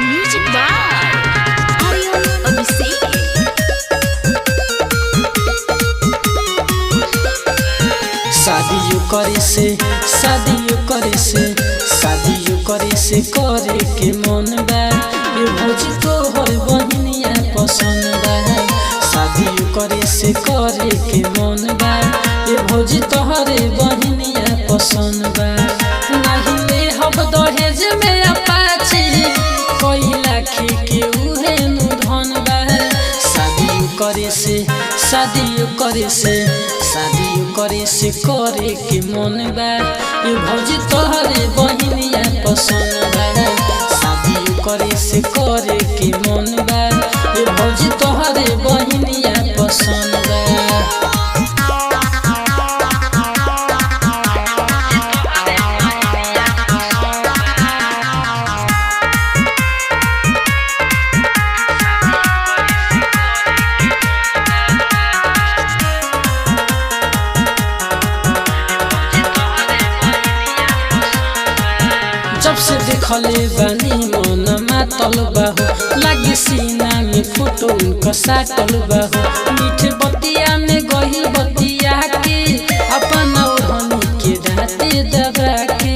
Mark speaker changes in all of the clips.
Speaker 1: Music by Aryan Abhishek.
Speaker 2: शादियों करे से शादियों करे से शादियों करे से करे के मन बा ये भौजी तो हर बहनिया पसंद बा शादियों करे से करे के मन बा ये भौजी तो हर बहनिया पसंद बा नहीं ले हम दहेज में अपाची कोई लाखी के उहे नु धन बा शादियों करे से शादियों करे से शादियों करे से करे के मन बा ये भौजी तोहरे बहनिया पसंद बा शादियों करे से करे के मन बा ये भौजी तोहरे बहनिया पसंद बा। जब से देखले बानी मन मातल बाहो लागे सीना में फोटो उनका साटल बाहो मीठे बतिया में गही बतिया के अपन ओढ़नी के दाते दबा के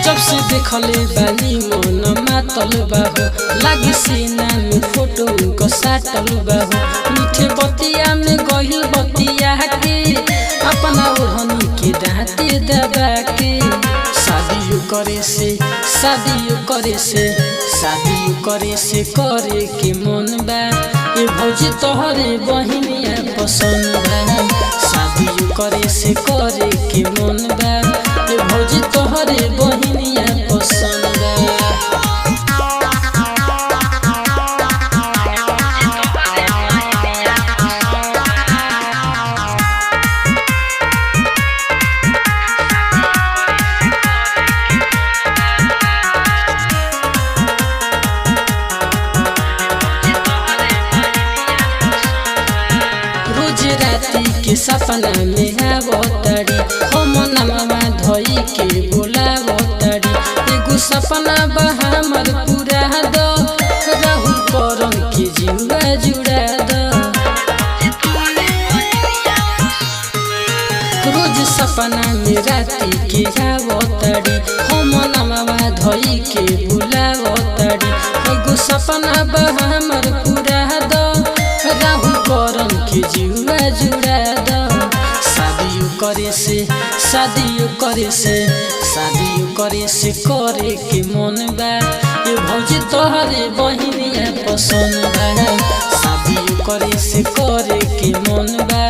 Speaker 2: जब से देखले बानी मन मातल बाहो लागे सीना में फोटो उनका साटल बाहो मीठे बतिया में गही बतिया के अपना ओढ़नी के दाते दबा के शादियों करे से शादियों करे से शादियों करे से करे के मन बा ये भौजी तोहरे बहनिया पसंद बा शादियों करे से करे के मन बा ये भौजी तोहरे बहनिया पसंद बा। रोज राती के सपना में आवताड़ी हम नमवा धोई के बोलावताड़ी एगो सपना बा हमर पूरा दो राहुल करम के जुड़ा जुड़ा दो रोज सपना में राती के आवताड़ी हम नमवा धोई के बोलावताड़ी एगो सपना बा हमर पूरा दो राहुल करम के जुड़ा जुड़ा दो शादियों करे से शादियों करे से शादियों करे से करे के मन बा ये भौजी तोहरे बहनिया पसंद बा शादियों करे से करे के मन बा